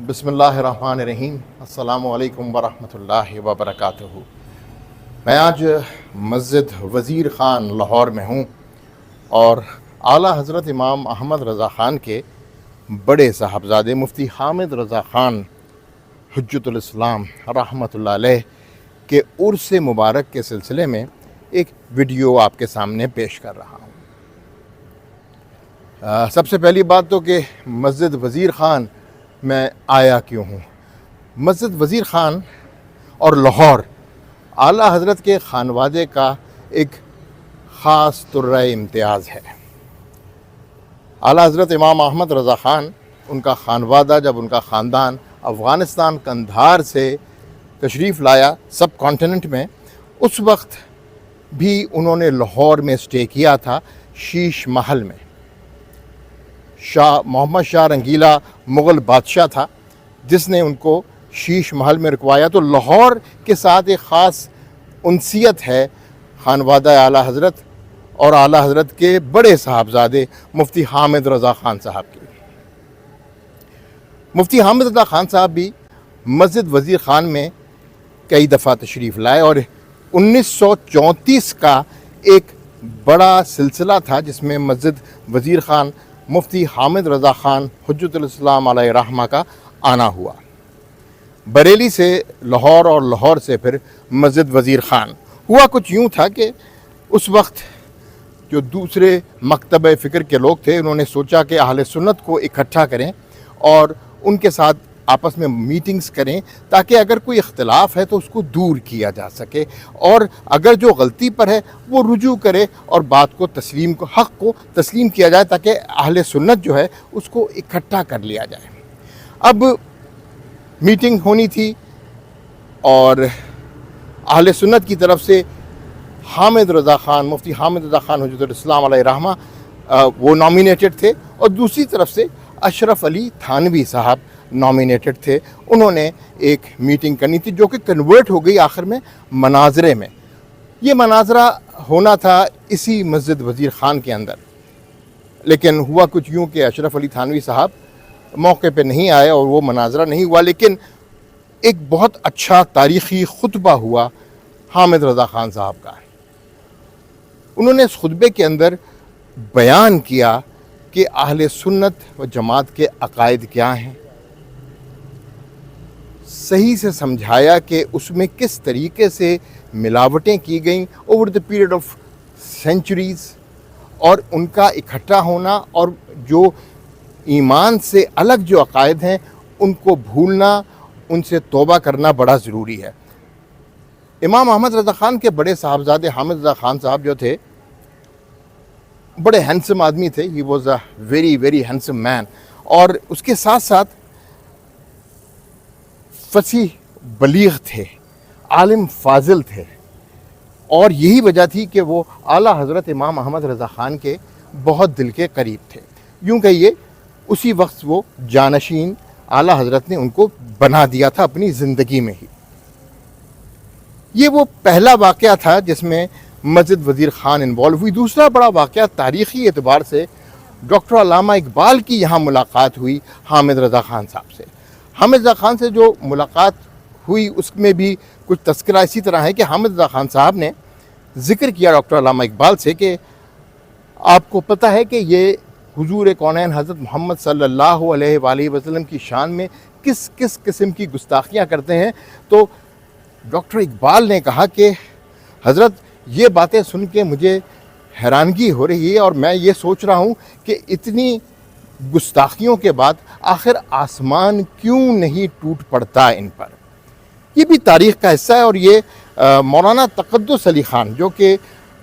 بسم اللہ الرحمن الرحیم۔ السلام علیکم ورحمۃ اللہ وبرکاتہ۔ میں آج مسجد وزیر خان لاہور میں ہوں اور اعلیٰ حضرت امام احمد رضا خان کے بڑے صاحبزادے مفتی حامد رضا خان حجت الاسلام رحمۃ اللہ علیہ کے عرس مبارک کے سلسلے میں ایک ویڈیو آپ کے سامنے پیش کر رہا ہوں۔ سب سے پہلی بات تو کہ مسجد وزیر خان میں آیا کیوں ہوں۔ مسجد وزیر خان اور لاہور اعلیٰ حضرت کے خانوادے کا ایک خاص طرۂ امتیاز ہے۔ اعلیٰ حضرت امام احمد رضا خان، ان کا خانوادہ، جب ان کا خاندان افغانستان قندھار سے تشریف لایا سب کانٹیننٹ میں، اس وقت بھی انہوں نے لاہور میں اسٹے کیا تھا، شیش محل میں۔ محمد شاہ رنگیلا مغل بادشاہ تھا جس نے ان کو شیش محل میں رکوایا، تو لاہور کے ساتھ ایک خاص انسیت ہے خانوادہ اعلیٰ حضرت اور اعلیٰ حضرت کے بڑے صاحبزادے مفتی حامد رضا خان صاحب کی۔ مفتی حامد رضا خان صاحب بھی مسجد وزیر خان میں کئی دفعہ تشریف لائے اور 1934 کا ایک بڑا سلسلہ تھا جس میں مسجد وزیر خان مفتی حامد رضا خان حجت الاسلام علیہ رحمہ کا آنا ہوا۔ بریلی سے لاہور اور لاہور سے پھر مسجد وزیر خان ہوا۔ کچھ یوں تھا کہ اس وقت جو دوسرے مکتب فکر کے لوگ تھے، انہوں نے سوچا کہ اہل سنت کو اکٹھا کریں اور ان کے ساتھ آپس میں میٹنگز کریں تاکہ اگر کوئی اختلاف ہے تو اس کو دور کیا جا سکے، اور اگر جو غلطی پر ہے وہ رجوع کرے اور بات کو حق کو تسلیم کیا جائے تاکہ اہل سنت جو ہے اس کو اکٹھا کر لیا جائے۔ اب میٹنگ ہونی تھی اور اہل سنت کی طرف سے حامد رضا خان، مفتی حامد رضا خان حجت الاسلام علیہ رحمہ وہ نامینیٹڈ تھے، اور دوسری طرف سے اشرف علی تھانوی صاحب نامینیٹڈ تھے۔ انہوں نے ایک میٹنگ کرنی تھی جو کہ کنورٹ ہو گئی آخر میں مناظرے میں۔ یہ مناظرہ ہونا تھا اسی مسجد وزیر خان کے اندر، لیکن ہوا کچھ یوں کہ اشرف علی تھانوی صاحب موقع پہ نہیں آئے اور وہ مناظرہ نہیں ہوا، لیکن ایک بہت اچھا تاریخی خطبہ ہوا حامد رضا خان صاحب کا۔ انہوں نے اس خطبے کے اندر بیان کیا کہ اہل سنت و جماعت کے عقائد کیا ہیں، صحیح سے سمجھایا کہ اس میں کس طریقے سے ملاوٹیں کی گئیں over the period of centuries, اور ان کا اکٹھا ہونا اور جو ایمان سے الگ جو عقائد ہیں ان کو بھولنا، ان سے توبہ کرنا بڑا ضروری ہے۔ امام احمد رضا خان کے بڑے صاحبزادے حامد رضا خان صاحب جو تھے بڑے ہینڈسم آدمی تھے، he was a very very handsome man, اور اس کے ساتھ ساتھ فصیح بلیغ تھے، عالم فاضل تھے، اور یہی وجہ تھی کہ وہ اعلیٰ حضرت امام احمد رضا خان کے بہت دل کے قریب تھے۔ یوں کہیے اسی وقت وہ جانشین اعلیٰ حضرت نے ان کو بنا دیا تھا اپنی زندگی میں ہی۔ یہ وہ پہلا واقعہ تھا جس میں مسجد وزیر خان انوالو ہوئی۔ دوسرا بڑا واقعہ تاریخی اعتبار سے ڈاکٹر علامہ اقبال کی یہاں ملاقات ہوئی حامد رضا خان صاحب سے۔ حامد رضا خان سے جو ملاقات ہوئی اس میں بھی کچھ تذکرہ اسی طرح ہے کہ حامد رضا خان صاحب نے ذکر کیا ڈاکٹر علامہ اقبال سے کہ آپ کو پتہ ہے کہ یہ حضور کونین حضرت محمد صلی اللہ علیہ وآلہ وسلم کی شان میں کس کس قسم کی گستاخیاں کرتے ہیں۔ تو ڈاکٹر اقبال نے کہا کہ حضرت یہ باتیں سن کے مجھے حیرانگی ہو رہی ہے، اور میں یہ سوچ رہا ہوں کہ اتنی گستاخیوں کے بعد آخر آسمان کیوں نہیں ٹوٹ پڑتا ان پر۔ یہ بھی تاریخ کا حصہ ہے، اور یہ مولانا تقدس علی خان جو کہ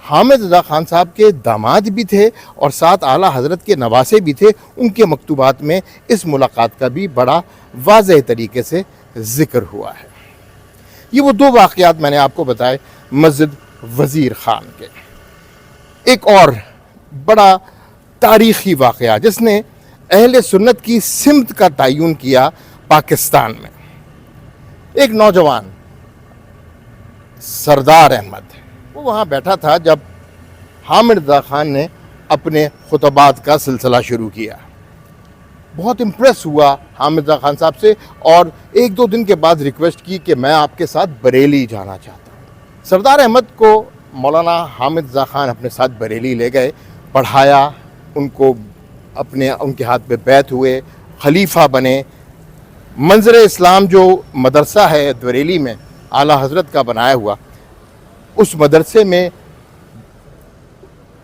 حامد رضا خان صاحب کے داماد بھی تھے اور ساتھ اعلیٰ حضرت کے نواسے بھی تھے، ان کے مکتوبات میں اس ملاقات کا بھی بڑا واضح طریقے سے ذکر ہوا ہے۔ یہ وہ دو واقعات میں نے آپ کو بتائے مسجد وزیر خان کے۔ ایک اور بڑا تاریخی واقعہ جس نے اہل سنت کی سمت کا تعین کیا پاکستان میں، ایک نوجوان سردار احمد، وہ وہاں بیٹھا تھا جب حامد رضا خان نے اپنے خطبات کا سلسلہ شروع کیا۔ بہت امپریس ہوا حامد رضا خان صاحب سے اور ایک دو دن کے بعد ریکویسٹ کی کہ میں آپ کے ساتھ بریلی جانا چاہتا ہوں۔ سردار احمد کو مولانا حامد رضا خان اپنے ساتھ بریلی لے گئے، پڑھایا، ان کے ہاتھ پہ بیعت ہوئے، خلیفہ بنے۔ منظر اسلام جو مدرسہ ہے بریلی میں اعلیٰ حضرت کا بنایا ہوا، اس مدرسے میں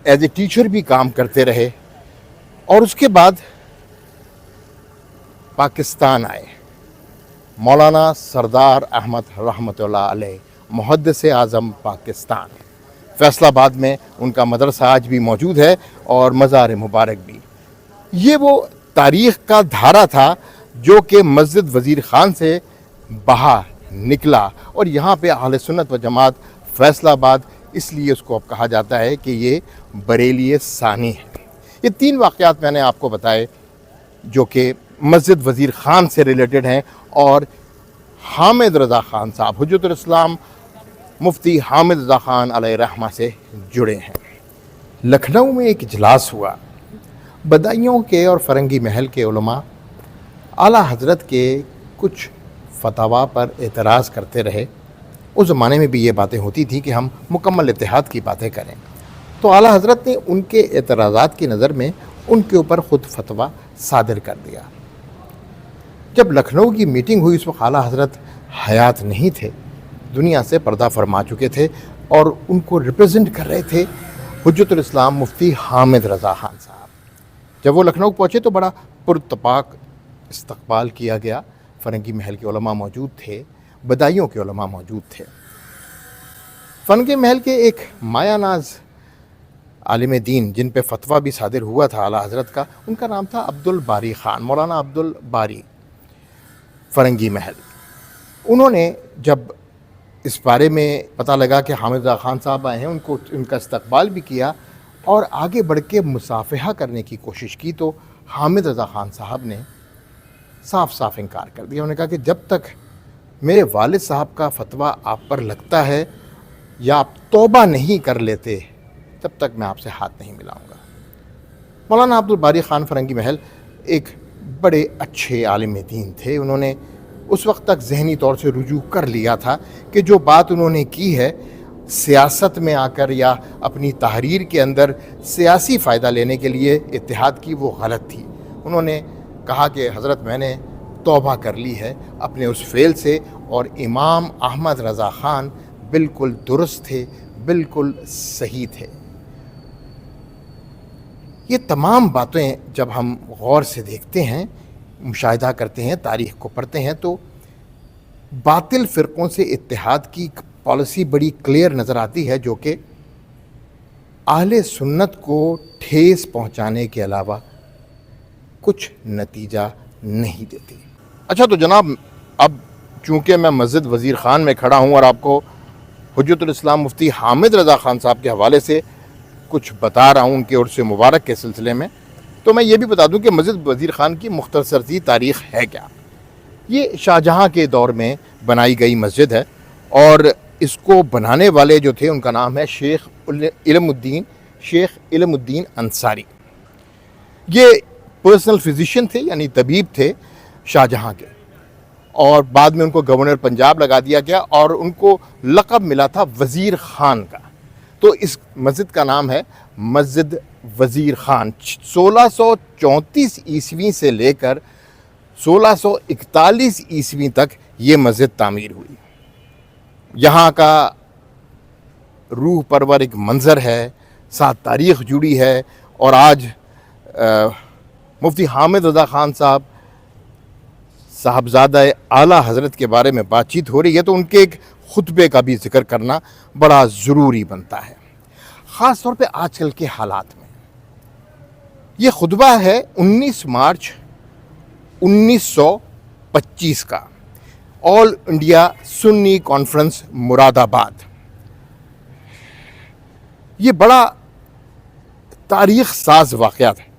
ایز اے ٹیچر بھی کام کرتے رہے، اور اس کے بعد پاکستان آئے۔ مولانا سردار احمد رحمۃ اللہ علیہ، محدث اعظم پاکستان، فیصل آباد میں ان کا مدرسہ آج بھی موجود ہے اور مزار مبارک بھی۔ یہ وہ تاریخ کا دھارا تھا جو کہ مسجد وزیر خان سے بہا نکلا، اور یہاں پہ اہل سنت و جماعت فیصل آباد اس لیے اس کو اب کہا جاتا ہے کہ یہ بریلی ثانی ہے۔ یہ 3 واقعات میں نے آپ کو بتائے جو کہ مسجد وزیر خان سے ریلیٹڈ ہیں اور حامد رضا خان صاحب، حجت الاسلام مفتی حامد رضا خان علیہ رحمہ سے جڑے ہیں۔ لکھنؤ میں ایک اجلاس ہوا، بدایوں کے اور فرنگی محل کے علماء اعلیٰ حضرت کے کچھ فتاوا پر اعتراض کرتے رہے۔ اس زمانے میں بھی یہ باتیں ہوتی تھیں کہ ہم مکمل اتحاد کی باتیں کریں، تو اعلیٰ حضرت نے ان کے اعتراضات کی نظر میں ان کے اوپر خود فتویٰ صادر کر دیا۔ جب لکھنؤ کی میٹنگ ہوئی، اس وقت اعلیٰ حضرت حیات نہیں تھے، دنیا سے پردہ فرما چکے تھے، اور ان کو ریپرزینٹ کر رہے تھے حجت الاسلام مفتی حامد رضا خان صاحب۔ جب وہ لکھنؤ پہنچے تو بڑا پرتپاک استقبال کیا گیا۔ فرنگی محل کے علماء موجود تھے، بدایوں کے علماء موجود تھے۔ فرنگی محل کے ایک مایا ناز عالم دین جن پہ فتویٰ بھی صادر ہوا تھا اعلیٰ حضرت کا، ان کا نام تھا عبد الباری خان، مولانا عبد الباری فرنگی محل۔ انہوں نے جب اس بارے میں پتہ لگا کہ حامد رضا خان صاحب آئے ہیں، ان کا استقبال بھی کیا اور آگے بڑھ کے مصافحہ کرنے کی کوشش کی، تو حامد رضا خان صاحب نے صاف صاف انکار کر دیا۔ انہوں نے کہا کہ جب تک میرے والد صاحب کا فتویٰ آپ پر لگتا ہے یا آپ توبہ نہیں کر لیتے، تب تک میں آپ سے ہاتھ نہیں ملاؤں گا۔ مولانا عبد الباری خان فرنگی محل ایک بڑے اچھے عالم دین تھے۔ انہوں نے اس وقت تک ذہنی طور سے رجوع کر لیا تھا کہ جو بات انہوں نے کی ہے سیاست میں آ کر یا اپنی تحریر کے اندر سیاسی فائدہ لینے کے لیے اتحاد کی، وہ غلط تھی۔ انہوں نے کہا کہ حضرت میں نے توبہ کر لی ہے اپنے اس فعل سے، اور امام احمد رضا خان بالکل درست تھے، بالکل صحیح تھے۔ یہ تمام باتیں جب ہم غور سے دیکھتے ہیں، مشاہدہ کرتے ہیں، تاریخ کو پڑھتے ہیں، تو باطل فرقوں سے اتحاد کی پالیسی بڑی کلیئر نظر آتی ہے، جو کہ اہل سنت کو ٹھیس پہنچانے کے علاوہ کچھ نتیجہ نہیں دیتی۔ اچھا تو جناب، اب چونکہ میں مسجد وزیر خان میں کھڑا ہوں اور آپ کو حجت الاسلام مفتی حامد رضا خان صاحب کے حوالے سے کچھ بتا رہا ہوں ان کے عرس مبارک کے سلسلے میں، تو میں یہ بھی بتا دوں کہ مسجد وزیر خان کی مختصر سی تاریخ ہے کیا۔ یہ شاہ جہاں کے دور میں بنائی گئی مسجد ہے، اور اس کو بنانے والے جو تھے ان کا نام ہے شیخ علم الدین انصاری۔ یہ پرسنل فزیشین تھے، یعنی طبیب تھے شاہ جہاں کے، اور بعد میں ان کو گورنر پنجاب لگا دیا گیا اور ان کو لقب ملا تھا وزیر خان کا۔ تو اس مسجد کا نام ہے مسجد وزیر خان۔ 1634 عیسوی سے لے کر 1641 عیسوی تک یہ مسجد تعمیر ہوئی۔ یہاں کا روح پرور ایک منظر ہے، ساتھ تاریخ جڑی ہے، اور آج مفتی حامد رضا خان صاحبزادہ اعلیٰ حضرت کے بارے میں بات چیت ہو رہی ہے، تو ان کے ایک خطبے کا بھی ذکر کرنا بڑا ضروری بنتا ہے، خاص طور پہ آج کل کے حالات میں۔ یہ خطبہ ہے 19 مارچ 1925 کا، آل انڈیا سنی کانفرنس مراد آباد۔ یہ بڑا تاریخ ساز واقعہ ہے۔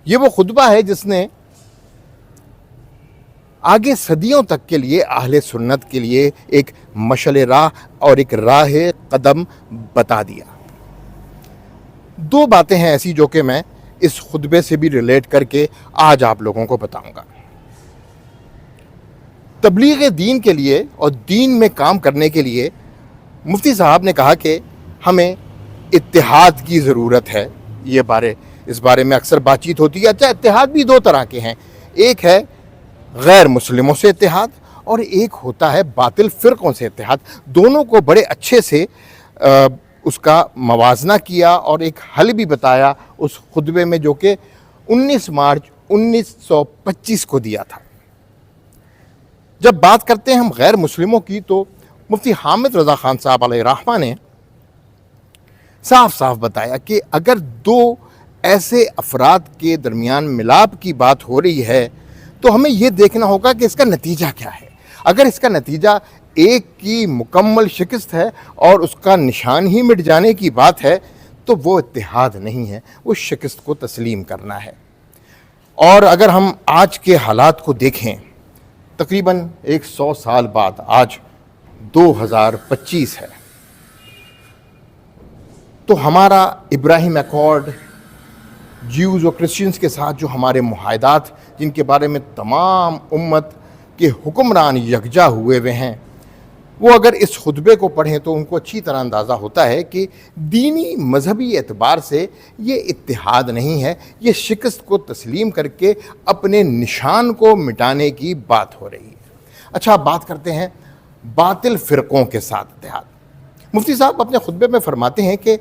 یہ وہ خطبہ ہے جس نے آگے صدیوں تک کے لیے اہل سنت کے لیے ایک مشعل راہ اور ایک راہ قدم بتا دیا۔ 2 باتیں ہیں ایسی جو کہ میں اس خطبے سے بھی ریلیٹ کر کے آج آپ لوگوں کو بتاؤں گا۔ تبلیغ دین کے لیے اور دین میں کام کرنے کے لیے مفتی صاحب نے کہا کہ ہمیں اتحاد کی ضرورت ہے۔ اس بارے میں اکثر بات چیت ہوتی ہے۔ اچھا، اتحاد بھی دو طرح کے ہیں، ایک ہے غیر مسلموں سے اتحاد اور ایک ہوتا ہے باطل فرقوں سے اتحاد۔ دونوں کو بڑے اچھے سے اس کا موازنہ کیا اور ایک حل بھی بتایا اس خطبے میں، جو کہ 19 مارچ 1925 کو دیا تھا۔ جب بات کرتے ہیں ہم غیر مسلموں کی، تو مفتی حامد رضا خان صاحب علیہ الرحمہ نے صاف صاف بتایا کہ اگر دو ایسے افراد کے درمیان ملاپ کی بات ہو رہی ہے تو ہمیں یہ دیکھنا ہوگا کہ اس کا نتیجہ کیا ہے۔ اگر اس کا نتیجہ ایک کی مکمل شکست ہے اور اس کا نشان ہی مٹ جانے کی بات ہے تو وہ اتحاد نہیں ہے، وہ شکست کو تسلیم کرنا ہے۔ اور اگر ہم آج کے حالات کو دیکھیں، تقریباً 100 سال بعد آج 2025 ہے، تو ہمارا ابراہیم ایکارڈ جیوز اور کرسچنز کے ساتھ جو ہمارے معاہدات، جن کے بارے میں تمام امت کے حکمران یکجا ہوئے ہیں، وہ اگر اس خطبے کو پڑھیں تو ان کو اچھی طرح اندازہ ہوتا ہے کہ دینی مذہبی اعتبار سے یہ اتحاد نہیں ہے، یہ شکست کو تسلیم کر کے اپنے نشان کو مٹانے کی بات ہو رہی ہے۔ اچھا، اب بات کرتے ہیں باطل فرقوں کے ساتھ اتحاد۔ مفتی صاحب اپنے خطبے میں فرماتے ہیں کہ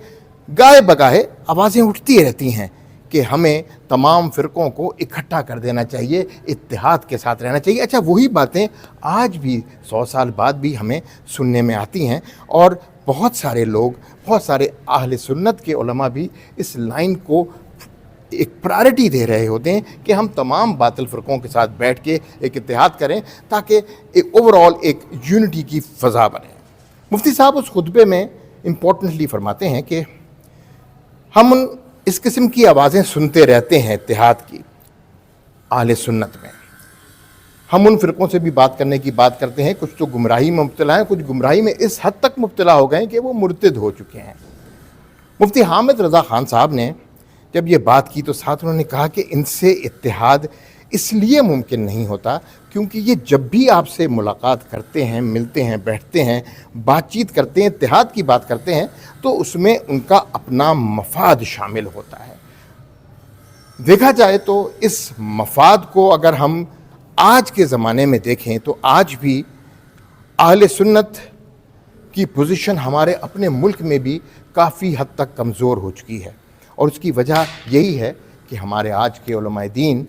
گاہے بگاہے آوازیں اٹھتی رہتی ہیں کہ ہمیں تمام فرقوں کو اکٹھا کر دینا چاہیے، اتحاد کے ساتھ رہنا چاہیے۔ اچھا، وہی باتیں آج بھی 100 سال بعد بھی ہمیں سننے میں آتی ہیں، اور بہت سارے لوگ، بہت سارے اہل سنت کے علماء بھی اس لائن کو ایک پرائرٹی دے رہے ہوتے ہیں کہ ہم تمام باطل فرقوں کے ساتھ بیٹھ کے ایک اتحاد کریں تاکہ ایک اوورآل ایک یونٹی کی فضا بنے۔ مفتی صاحب اس خطبے میں امپورٹنٹلی فرماتے ہیں کہ ہم اس قسم کی آوازیں سنتے رہتے ہیں اتحاد کی اہل سنت میں۔ ہم ان فرقوں سے بھی بات کرنے کی بات کرتے ہیں، کچھ تو گمراہی میں مبتلا ہیں، کچھ گمراہی میں اس حد تک مبتلا ہو گئے ہیں کہ وہ مرتد ہو چکے ہیں۔ مفتی حامد رضا خان صاحب نے جب یہ بات کی تو ساتھ انہوں نے کہا کہ ان سے اتحاد اس لیے ممکن نہیں ہوتا کیونکہ یہ جب بھی آپ سے ملاقات کرتے ہیں، ملتے ہیں، بیٹھتے ہیں، بات چیت کرتے ہیں، اتحاد کی بات کرتے ہیں، تو اس میں ان کا اپنا مفاد شامل ہوتا ہے۔ دیکھا جائے تو اس مفاد کو اگر ہم آج کے زمانے میں دیکھیں تو آج بھی اہل سنت کی پوزیشن ہمارے اپنے ملک میں بھی کافی حد تک کمزور ہو چکی ہے، اور اس کی وجہ یہی ہے کہ ہمارے آج کے علماء دین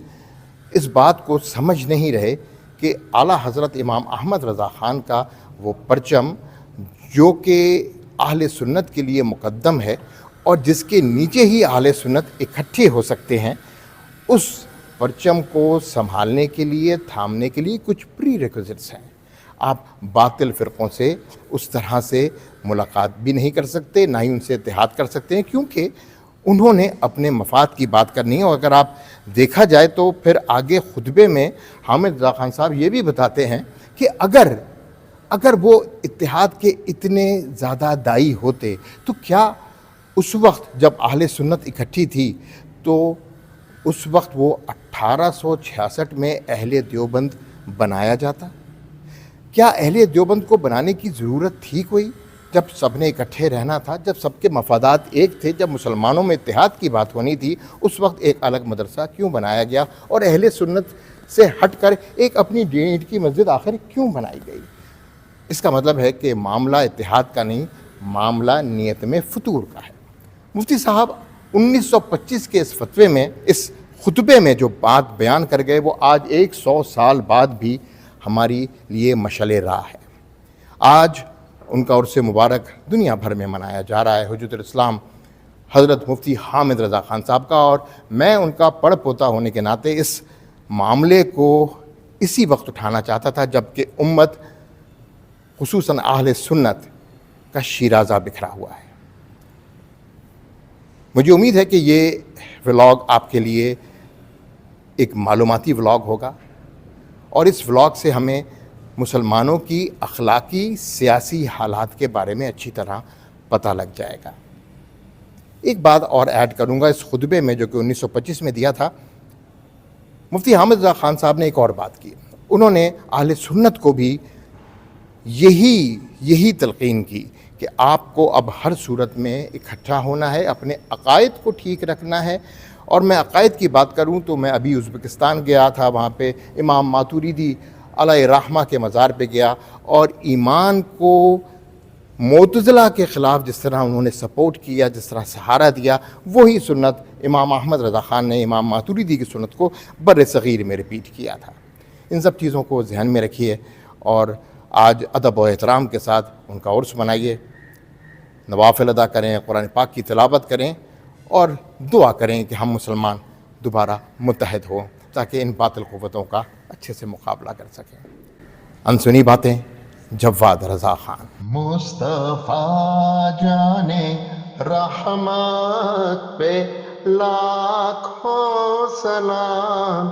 اس بات کو سمجھ نہیں رہے کہ اعلیٰ حضرت امام احمد رضا خان کا وہ پرچم جو کہ اہل سنت کے لیے مقدم ہے اور جس کے نیچے ہی اہل سنت اکٹھے ہو سکتے ہیں، اس پرچم کو سنبھالنے کے لیے، تھامنے کے لیے کچھ پری ریکوزٹس ہیں۔ آپ باطل فرقوں سے اس طرح سے ملاقات بھی نہیں کر سکتے، نہ ہی ان سے اتحاد کر سکتے ہیں، کیونکہ انہوں نے اپنے مفاد کی بات کرنی ہے۔ اور اگر آپ دیکھا جائے تو پھر آگے خطبے میں حامد رضا خان صاحب یہ بھی بتاتے ہیں کہ اگر وہ اتحاد کے اتنے زیادہ داعی ہوتے تو کیا اس وقت جب اہل سنت اکٹھی تھی تو اس وقت وہ 1866 میں اہل دیوبند بنایا جاتا؟ کیا اہل دیوبند کو بنانے کی ضرورت تھی کوئی؟ جب سب نے اکٹھے رہنا تھا، جب سب کے مفادات ایک تھے، جب مسلمانوں میں اتحاد کی بات ہونی تھی، اس وقت ایک الگ مدرسہ کیوں بنایا گیا اور اہل سنت سے ہٹ کر ایک اپنی اینٹ کی مسجد آخر کیوں بنائی گئی؟ اس کا مطلب ہے کہ معاملہ اتحاد کا نہیں، معاملہ نیت میں فتور کا ہے۔ مفتی صاحب 1925 کے اس فتوے میں، اس خطبے میں جو بات بیان کر گئے، وہ آج 100 سال بعد بھی ہماری لیے مشعل راہ ہے۔ آج ان کا عرس مبارک دنیا بھر میں منایا جا رہا ہے، حجت الاسلام حضرت مفتی حامد رضا خان صاحب کا، اور میں ان کا پڑ پوتا ہونے کے ناطے اس معاملے کو اسی وقت اٹھانا چاہتا تھا جب کہ امت، خصوصاً اہل سنت کا شیرازہ بکھرا ہوا ہے۔ مجھے امید ہے کہ یہ ولاگ آپ کے لیے ایک معلوماتی ولاگ ہوگا، اور اس ولاگ سے ہمیں مسلمانوں کی اخلاقی سیاسی حالات کے بارے میں اچھی طرح پتہ لگ جائے گا۔ ایک بات اور ایڈ کروں گا اس خطبے میں جو کہ 1925 میں دیا تھا. مفتی حامد رضا خان صاحب نے ایک اور بات کی. انہوں نے اہل سنت کو بھی یہی تلقین کی کہ آپ کو اب ہر صورت میں اکٹھا ہونا ہے, اپنے عقائد کو ٹھیک رکھنا ہے. اور میں عقائد کی بات کروں تو میں ابھی ازبکستان گیا تھا, وہاں پہ امام ماتوریدی علیہ رحمہ کے مزار پہ گیا, اور ایمان کو معتزلہ کے خلاف جس طرح انہوں نے سپورٹ کیا, جس طرح سہارا دیا, وہی سنت امام احمد رضا خان نے امام ماتوریدی کی سنت کو بر صغیر میں رپیٹ کیا تھا. ان سب چیزوں کو ذہن میں رکھیے اور آج ادب و احترام کے ساتھ ان کا عرس منائیے, نوافل ادا کریں, قرآن پاک کی تلاوت کریں اور دعا کریں کہ ہم مسلمان دوبارہ متحد ہوں تاکہ ان باطل قوتوں کا اچھے سے مقابلہ کر سکیں. انسنی باتیں, جواد رضا خان. مصطفیٰ جانے رحمت پہ لاکھوں سلام.